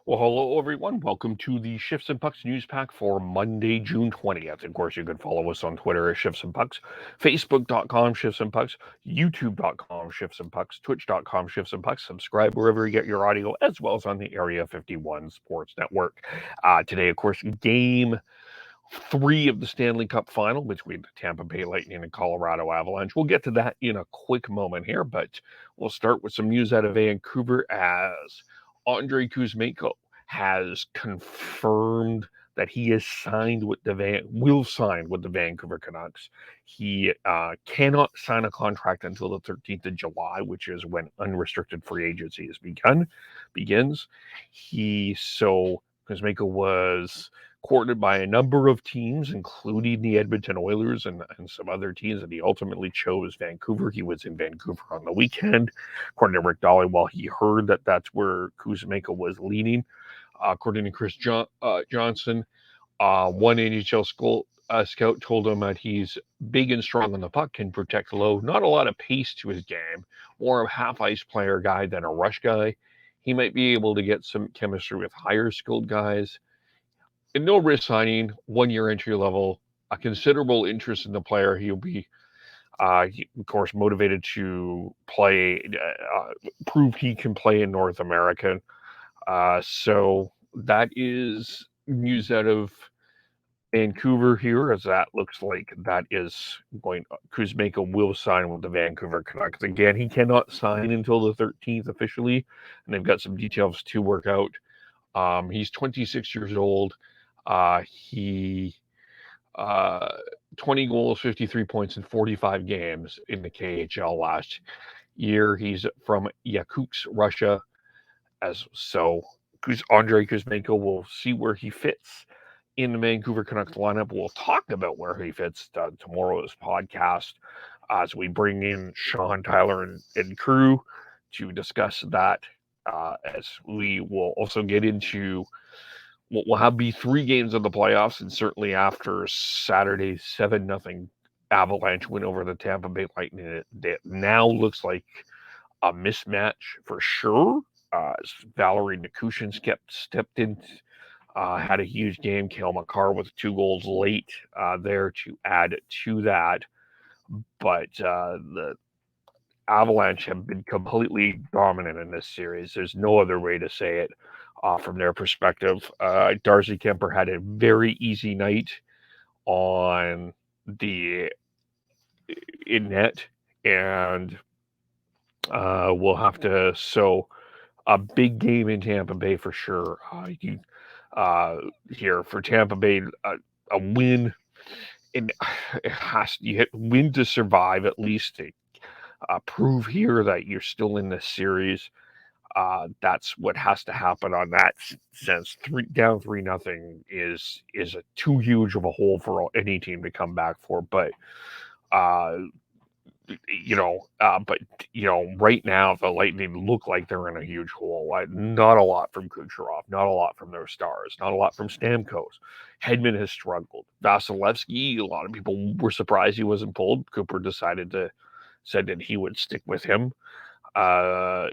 Well, hello everyone. Welcome to the Shifts and Pucks news pack for Monday, June 20th. Of course, you can follow us on Twitter at Shifts and Pucks, Facebook.com Shifts and Pucks, YouTube.com Shifts and Pucks, Twitch.com Shifts and Pucks. Subscribe wherever you get your audio, as well as on the Area 51 Sports Network. Today, of course, game 3 of the Stanley Cup final between the Tampa Bay Lightning and Colorado Avalanche. We'll get to that in a quick moment here, but we'll start with some news out of Vancouver as Andrei Kuzmenko has confirmed that he is signed with will sign with the Vancouver Canucks. He cannot sign a contract until the 13th of July, which is when unrestricted free agency begins. Kuzmenko was courted by a number of teams, including the Edmonton Oilers and some other teams, and he ultimately chose Vancouver. He was in Vancouver on the weekend. According to Rick Dolly, while he heard that that's where Kuzmenko was leaning, according to Chris Johnson, one NHL scout told him that he's big and strong on the puck, can protect low, not a lot of pace to his game, more of a half-ice player guy than a rush guy. He might be able to get some chemistry with higher skilled guys. And no risk signing, 1 year entry level, a considerable interest in the player. He'll be, of course, motivated to prove he can play in North America. So that is news out of Vancouver here, as that looks like that is going. Kuzmenko will sign with the Vancouver Canucks. Again, he cannot sign until the 13th officially, and they've got some details to work out. He's 26 years old. He 20 goals, 53 points in 45 games in the KHL last year. He's from Yakutsk, Russia. Andrei Kuzmenko will see where he fits in the Vancouver Canucks lineup. We'll talk about where he fits tomorrow's podcast as we bring in Sean, Tyler, and crew to discuss that. As we will also get into what will be 3 games of the playoffs, and certainly after Saturday's 7-0 Avalanche win over the Tampa Bay Lightning, it now looks like a mismatch for sure. Valerie Nikushin stepped in, had a huge game. Cale Makar with 2 goals late there to add to that. But the Avalanche have been completely dominant in this series. There's no other way to say it from their perspective. Darcy Kemper had a very easy night on the in net, and we'll have to. So a big game in Tampa Bay for sure. Here for Tampa Bay, a win. And you win to survive at least to prove here that you're still in this series. That's what has to happen on that sense. Down 3-0 is too huge of a hole for any team to come back for. But right now the Lightning look like they're in a huge hole. Not a lot from Kucherov, not a lot from their stars, not a lot from Stamkos. Hedman has struggled. Vasilevsky, a lot of people were surprised he wasn't pulled. Cooper said that he would stick with him. You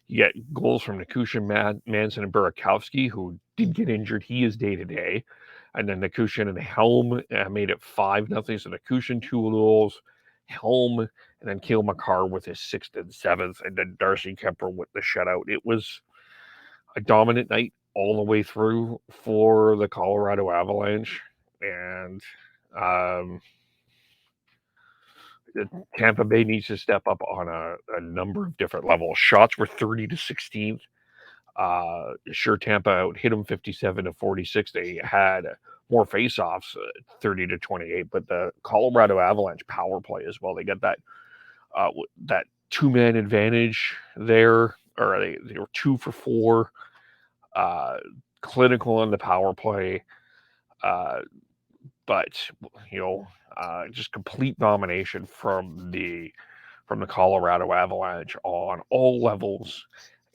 get goals from Nikushin, Manson, and Burakovsky, who did get injured. He is day-to-day. And then Nikushin and Helm made it 5-0. So Nikushin, 2 goals, Helm, and then Cale Makar with his 6th and 7th, and then Darcy Kemper with the shutout. It was a dominant night all the way through for the Colorado Avalanche. And Tampa Bay needs to step up on a number of different levels. Shots were 30-16. Sure, Tampa out hit them 57-46. They had more faceoffs, 30-28. But the Colorado Avalanche power play as well. They got that 2-man advantage there, or they were 2 for 4. Clinical on the power play. But just complete domination from the Colorado Avalanche on all levels,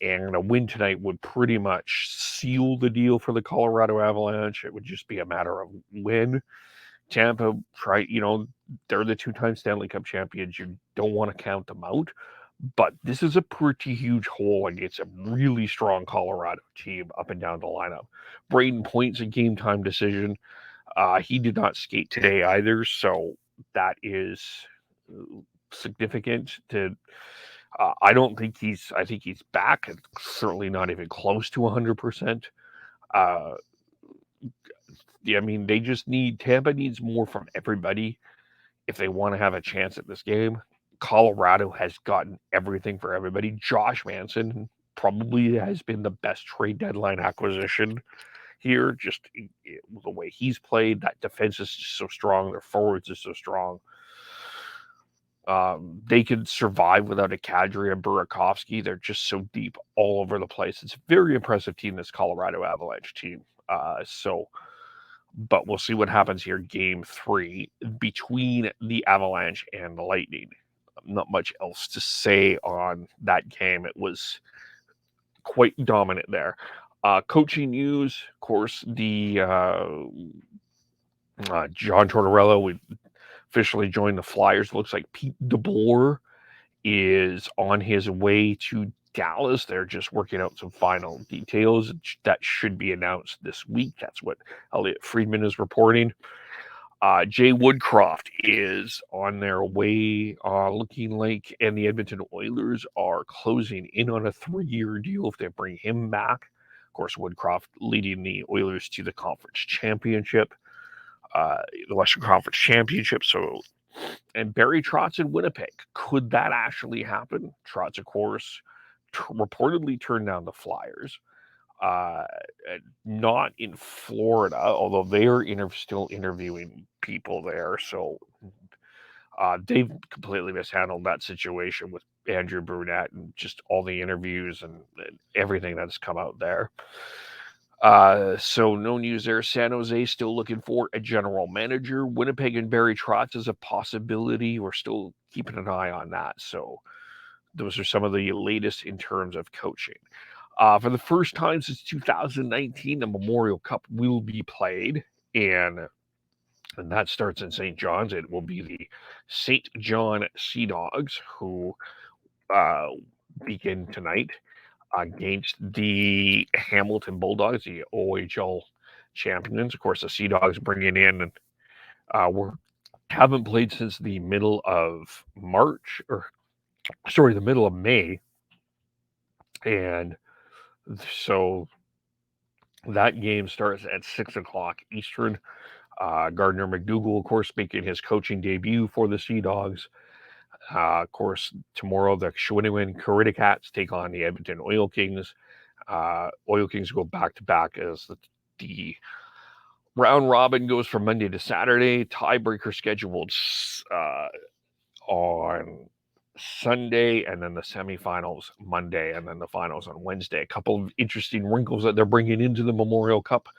and a win tonight would pretty much seal the deal for the Colorado Avalanche. It would just be a matter of when. Tampa, they're the 2-time Stanley Cup champions. You don't want to count them out, But this is a pretty huge hole against a really strong Colorado team up and down the lineup. Braden Point's a game time decision. He did not skate today either, so that is significant. I don't think he's. I think he's back, and certainly not even close to 100%. I mean, they just need Tampa needs more from everybody if they want to have a chance at this game. Colorado has gotten everything for everybody. Josh Manson probably has been the best trade deadline acquisition here. Just the way he's played, that defense is just so strong. Their forwards are so strong. They could survive without a Kadri and Burakovsky. They're just so deep all over the place. It's a very impressive team, this Colorado Avalanche team. But we'll see what happens here. Game 3 between the Avalanche and the Lightning. Not much else to say on that game. It was quite dominant there. Coaching news, of course, the John Tortorella would officially join the Flyers. Looks like Pete DeBoer is on his way to Dallas. They're just working out some final details that should be announced this week. That's what Elliot Friedman is reporting. Jay Woodcroft is on their way, looking like, and the Edmonton Oilers are closing in on a 3-year deal if they bring him back. Of course, Woodcroft leading the Oilers to the conference championship, the Western Conference Championship. So, and Barry Trotz in Winnipeg. Could that actually happen? Trotz, of course, reportedly turned down the Flyers. Not in Florida, although they are still interviewing people there. So they've completely mishandled that situation with Andrew Brunette and just all the interviews and everything that's come out there. So no news there. San Jose still looking for a general manager. Winnipeg and Barry Trotz is a possibility. We're still keeping an eye on that. So those are some of the latest in terms of coaching. For the first time since 2019, the Memorial Cup will be played, and that starts in St. John's. It will be the St. John Sea Dogs who begin tonight against the Hamilton Bulldogs, the OHL champions. Of course, the Sea Dogs bringing in, and haven't played since the middle of March, the middle of May, and so that game starts at 6 o'clock Eastern. Gardner McDougall, of course, making his coaching debut for the Sea Dogs. Of course, tomorrow the Shawinigan Cats take on the Edmonton Oil Kings. Oil Kings go back-to-back as the round robin goes from Monday to Saturday. Tiebreaker scheduled on Sunday, and then the semifinals Monday, and then the finals on Wednesday. A couple of interesting wrinkles that they're bringing into the Memorial Cup.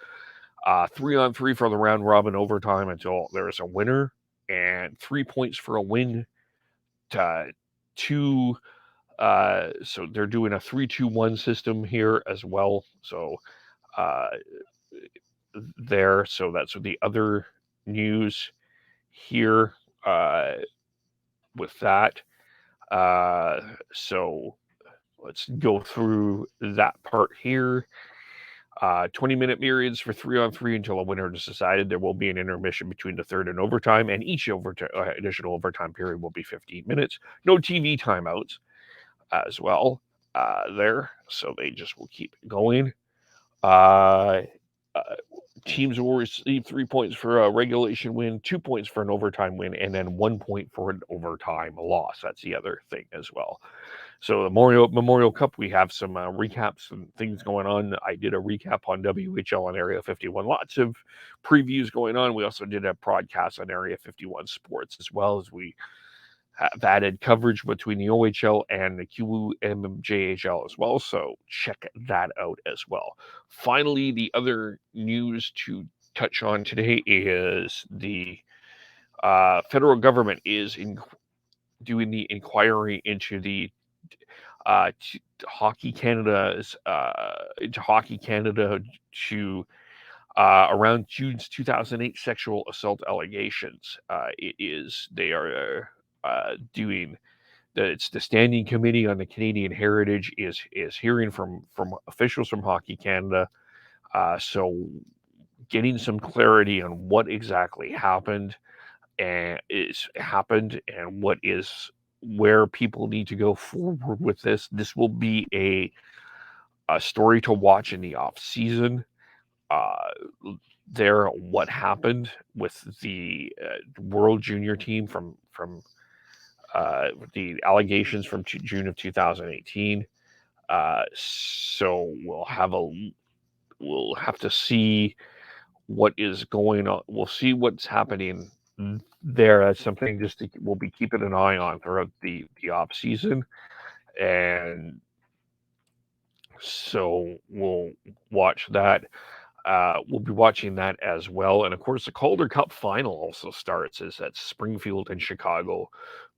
3-on-3 for the round robin overtime until there is a winner, and 3 points for a win. So they're doing a 3-2-1 system here as well. So so that's the other news here with that. So let's go through that part here. 20-minute periods for 3-on-3 until a winner is decided. There will be an intermission between the third and overtime, and each additional overtime period will be 15 minutes. No TV timeouts as well there, so they just will keep going. Teams will receive 3 points for a regulation win, 2 points for an overtime win, and then 1 point for an overtime loss. That's the other thing as well. So the Memorial Cup, we have some recaps and things going on. I did a recap on WHL on Area 51. Lots of previews going on. We also did a podcast on Area 51 Sports, as well as we have added coverage between the OHL and the QMJHL as well. So check that out as well. Finally, the other news to touch on today is the federal government is doing the inquiry into the Hockey Canada to around June's 2008 sexual assault allegations. They are doing it's the Standing Committee on the Canadian Heritage is hearing from officials from Hockey Canada. So getting some clarity on what exactly happened and what is where people need to go forward with this. This will be a story to watch in the off season. What happened with the World Junior team from the allegations from June of 2018. So we'll have to see what is going on. We'll see what's happening there. That's something we'll be keeping an eye on throughout the off season, and so we'll watch that. We'll be watching that as well, and of course, the Calder Cup final also starts as that Springfield and Chicago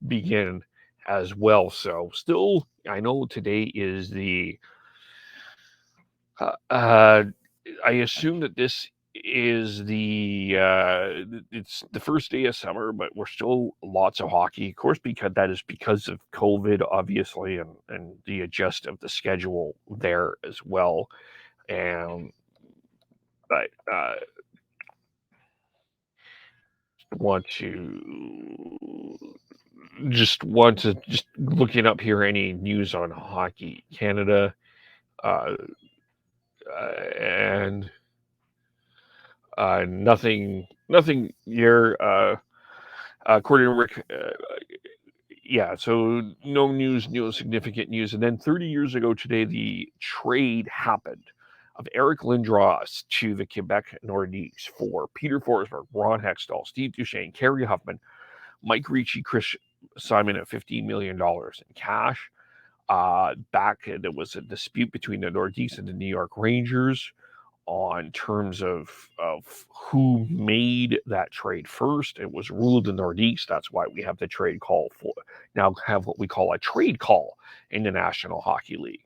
begin as well. So, still, I know today is the. I assume that this is it's the first day of summer, but we're still lots of hockey, of course, because of COVID, obviously, and the adjust of the schedule there as well. And but want to just looking up here any news on Hockey Canada, and nothing here. According to Rick, yeah, so no significant news. And then 30 years ago today, the trade happened of Eric Lindros to the Quebec Nordiques for Peter Forsberg, Ron Hextall, Steve Duchesne, Kerry Huffman, Mike Ricci, Chris Simon at $15 million in cash. There was a dispute between the Nordiques and the New York Rangers on terms of who made that trade first. It was ruled the Nordiques. That's why we have the trade call now have what we call a trade call in the National Hockey League.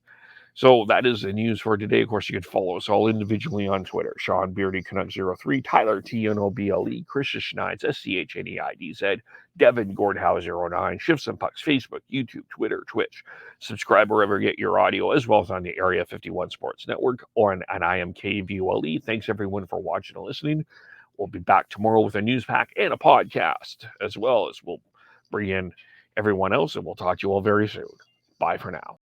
So that is the news for today. Of course, you can follow us all individually on Twitter. Sean Beardy, Canucks03, Tyler TNOBLE, Christian Schneid's, SCHNEIDZ, Devin Gordhouse09, Shifts and Pucks, Facebook, YouTube, Twitter, Twitch. Subscribe wherever you get your audio, as well as on the Area 51 Sports Network or on IMKVOLE. Thanks, everyone, for watching and listening. We'll be back tomorrow with a news pack and a podcast, as well as we'll bring in everyone else, and we'll talk to you all very soon. Bye for now.